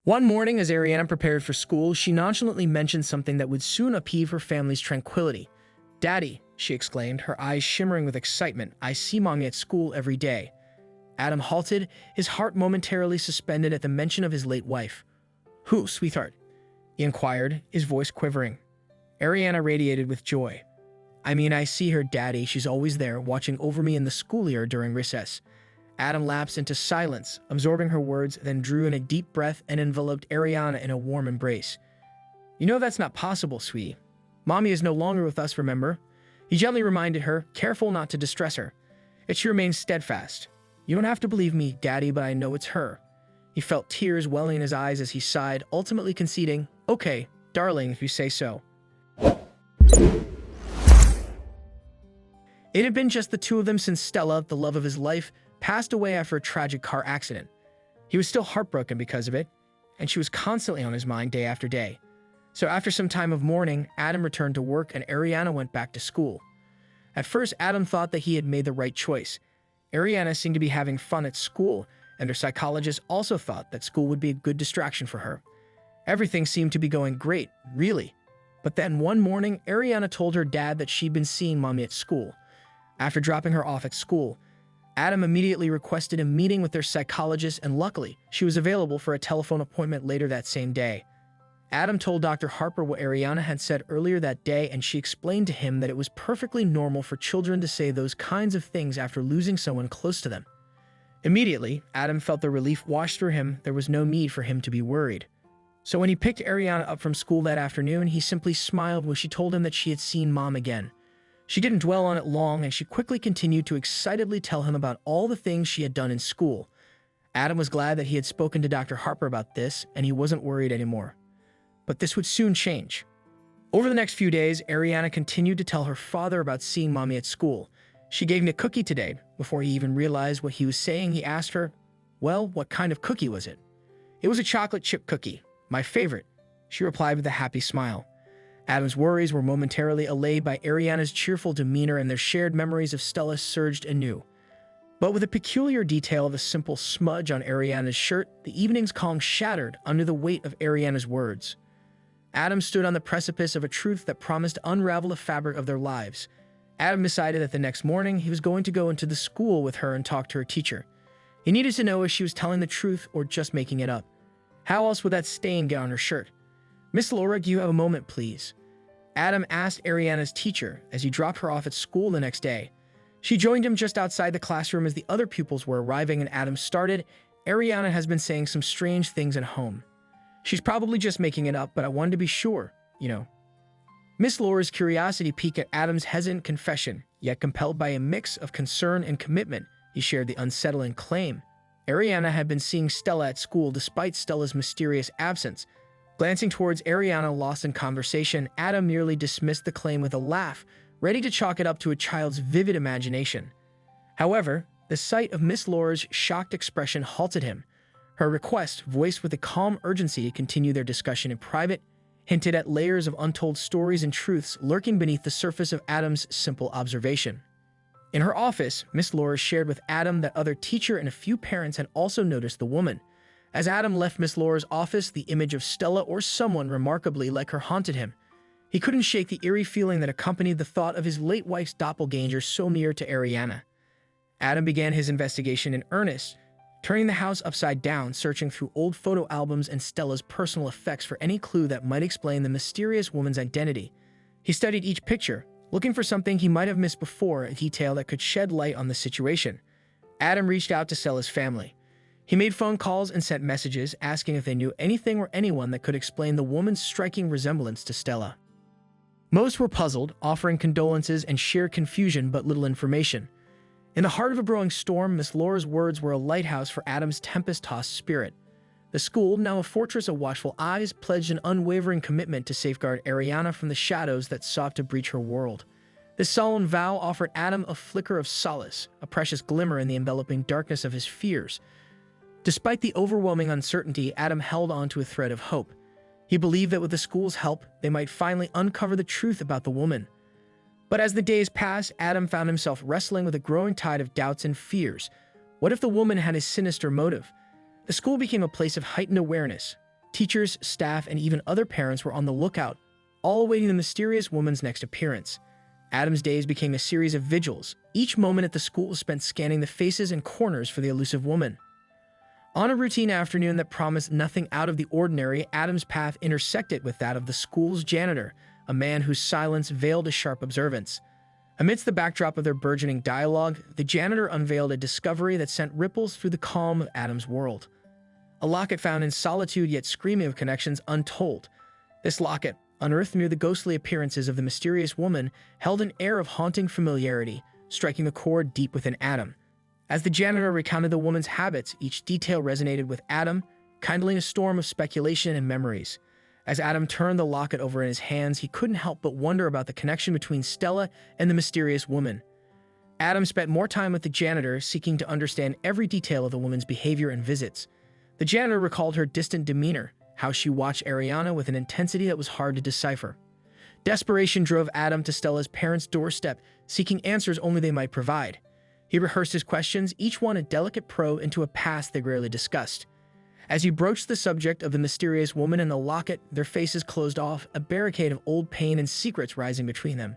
One morning, as Ariana prepared for school, she nonchalantly mentioned something that would soon upheave her family's tranquility. "Daddy," she exclaimed, her eyes shimmering with excitement, "I see Mommy at school every day." Adam halted, his heart momentarily suspended at the mention of his late wife. "Who, sweetheart?" he inquired, his voice quivering. Ariana radiated with joy. "I mean, I see her, Daddy. She's always there, watching over me in the schoolyard during recess." Adam lapsed into silence, absorbing her words, then drew in a deep breath and enveloped Ariana in a warm embrace. "You know that's not possible, sweetie. Mommy is no longer with us, remember?" He gently reminded her, careful not to distress her. Yet she remained steadfast. "You don't have to believe me, Daddy, but I know it's her." He felt tears welling in his eyes as he sighed, ultimately conceding, "Okay, darling, if you say so." It had been just the two of them since Stella, the love of his life, passed away after a tragic car accident. He was still heartbroken because of it, and she was constantly on his mind day after day. So after some time of mourning, Adam returned to work and Ariana went back to school. At first, Adam thought that he had made the right choice. Ariana seemed to be having fun at school, and her psychologist also thought that school would be a good distraction for her. Everything seemed to be going great, really. But then one morning, Ariana told her dad that she'd been seeing Mommy at school. After dropping her off at school, Adam immediately requested a meeting with their psychologist, and luckily, she was available for a telephone appointment later that same day. Adam told Dr. Harper what Ariana had said earlier that day, and she explained to him that it was perfectly normal for children to say those kinds of things after losing someone close to them. Immediately, Adam felt the relief wash through him. There was no need for him to be worried. So when he picked Ariana up from school that afternoon, he simply smiled when she told him that she had seen Mom again. She didn't dwell on it long, and she quickly continued to excitedly tell him about all the things she had done in school. Adam was glad that he had spoken to Dr. Harper about this, and he wasn't worried anymore. But this would soon change. Over the next few days, Ariana continued to tell her father about seeing Mommy at school. "She gave me a cookie today." Before he even realized what he was saying, he asked her, "Well, what kind of cookie was it?" "It was a chocolate chip cookie, my favorite," she replied with a happy smile. Adam's worries were momentarily allayed by Ariana's cheerful demeanor, and their shared memories of Stella surged anew. But with a peculiar detail of a simple smudge on Ariana's shirt, the evening's calm shattered under the weight of Ariana's words. Adam stood on the precipice of a truth that promised to unravel the fabric of their lives. Adam decided that the next morning he was going to go into the school with her and talk to her teacher. He needed to know if she was telling the truth or just making it up. How else would that stain get on her shirt? "Miss Laura, do you have a moment, please?" Adam asked Ariana's teacher as he dropped her off at school the next day. She joined him just outside the classroom as the other pupils were arriving, and Adam started, "Ariana has been saying some strange things at home. She's probably just making it up, but I wanted to be sure, you know." Miss Laura's curiosity piqued at Adam's hesitant confession, yet compelled by a mix of concern and commitment, he shared the unsettling claim. Ariana had been seeing Stella at school despite Stella's mysterious absence. Glancing towards Ariana lost in conversation, Adam merely dismissed the claim with a laugh, ready to chalk it up to a child's vivid imagination. However, the sight of Miss Laura's shocked expression halted him. Her request, voiced with a calm urgency to continue their discussion in private, hinted at layers of untold stories and truths lurking beneath the surface of Adam's simple observation. In her office, Miss Laura shared with Adam that other teacher and a few parents had also noticed the woman. As Adam left Miss Laura's office, the image of Stella or someone remarkably like her haunted him. He couldn't shake the eerie feeling that accompanied the thought of his late wife's doppelganger so near to Ariana. Adam began his investigation in earnest, turning the house upside down, searching through old photo albums and Stella's personal effects for any clue that might explain the mysterious woman's identity. He studied each picture, looking for something he might have missed before, a detail that could shed light on the situation. Adam reached out to Stella's family. He made phone calls and sent messages asking if they knew anything or anyone that could explain the woman's striking resemblance to Stella. Most were puzzled, offering condolences and shared confusion but little information. In the heart of a brewing storm, Miss Laura's words were a lighthouse for Adam's tempest-tossed spirit. The school, now a fortress of watchful eyes, pledged an unwavering commitment to safeguard Ariana from the shadows that sought to breach her world. This solemn vow offered Adam a flicker of solace, a precious glimmer in the enveloping darkness of his fears. Despite the overwhelming uncertainty, Adam held on to a thread of hope. He believed that with the school's help, they might finally uncover the truth about the woman. But as the days passed, Adam found himself wrestling with a growing tide of doubts and fears. What if the woman had a sinister motive? The school became a place of heightened awareness. Teachers, staff, and even other parents were on the lookout, all awaiting the mysterious woman's next appearance. Adam's days became a series of vigils. Each moment at the school was spent scanning the faces and corners for the elusive woman. On a routine afternoon that promised nothing out of the ordinary, Adam's path intersected with that of the school's janitor, a man whose silence veiled a sharp observance. Amidst the backdrop of their burgeoning dialogue, the janitor unveiled a discovery that sent ripples through the calm of Adam's world. A locket found in solitude yet screaming of connections untold. This locket, unearthed near the ghostly appearances of the mysterious woman, held an air of haunting familiarity, striking a chord deep within Adam. As the janitor recounted the woman's habits, each detail resonated with Adam, kindling a storm of speculation and memories. As Adam turned the locket over in his hands, he couldn't help but wonder about the connection between Stella and the mysterious woman. Adam spent more time with the janitor, seeking to understand every detail of the woman's behavior and visits. The janitor recalled her distant demeanor, how she watched Ariana with an intensity that was hard to decipher. Desperation drove Adam to Stella's parents' doorstep, seeking answers only they might provide. He rehearsed his questions, each one a delicate probe into a past they rarely discussed. As he broached the subject of the mysterious woman and the locket, their faces closed off, a barricade of old pain and secrets rising between them.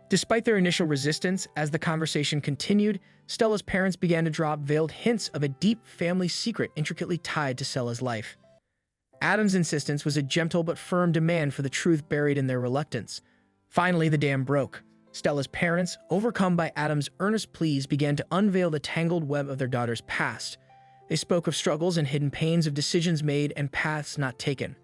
Despite their initial resistance, as the conversation continued, Stella's parents began to drop veiled hints of a deep family secret intricately tied to Stella's life. Adam's insistence was a gentle but firm demand for the truth buried in their reluctance. Finally, the dam broke. Stella's parents, overcome by Adam's earnest pleas, began to unveil the tangled web of their daughter's past. They spoke of struggles and hidden pains, of decisions made and paths not taken.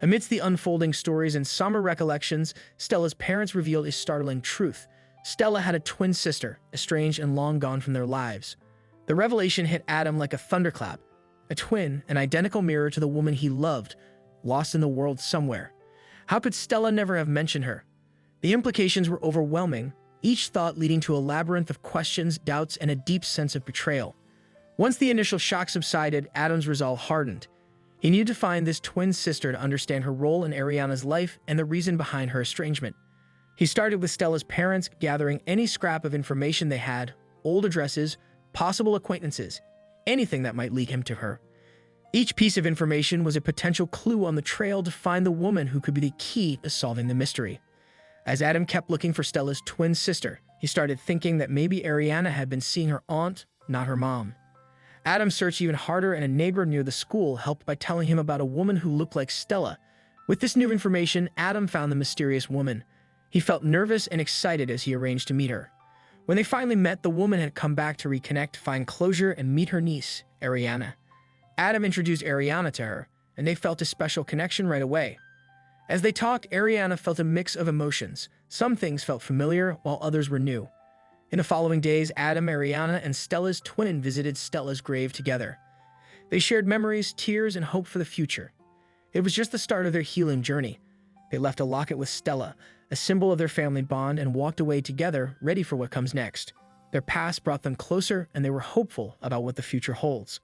Amidst the unfolding stories and somber recollections, Stella's parents revealed a startling truth. Stella had a twin sister, estranged and long gone from their lives. The revelation hit Adam like a thunderclap. A twin, an identical mirror to the woman he loved, lost in the world somewhere. How could Stella never have mentioned her? The implications were overwhelming, each thought leading to a labyrinth of questions, doubts, and a deep sense of betrayal. Once the initial shock subsided, Adam's resolve hardened. He needed to find this twin sister to understand her role in Ariana's life and the reason behind her estrangement. He started with Stella's parents, gathering any scrap of information they had, old addresses, possible acquaintances, anything that might lead him to her. Each piece of information was a potential clue on the trail to find the woman who could be the key to solving the mystery. As Adam kept looking for Stella's twin sister, he started thinking that maybe Ariana had been seeing her aunt, not her mom. Adam searched even harder, and a neighbor near the school helped by telling him about a woman who looked like Stella. With this new information, Adam found the mysterious woman. He felt nervous and excited as he arranged to meet her. When they finally met, the woman had come back to reconnect, find closure, and meet her niece, Ariana. Adam introduced Ariana to her, and they felt a special connection right away. As they talked, Ariana felt a mix of emotions. Some things felt familiar, while others were new. In the following days, Adam, Ariana, and Stella's twin visited Stella's grave together. They shared memories, tears, and hope for the future. It was just the start of their healing journey. They left a locket with Stella, a symbol of their family bond, and walked away together, ready for what comes next. Their past brought them closer, and they were hopeful about what the future holds.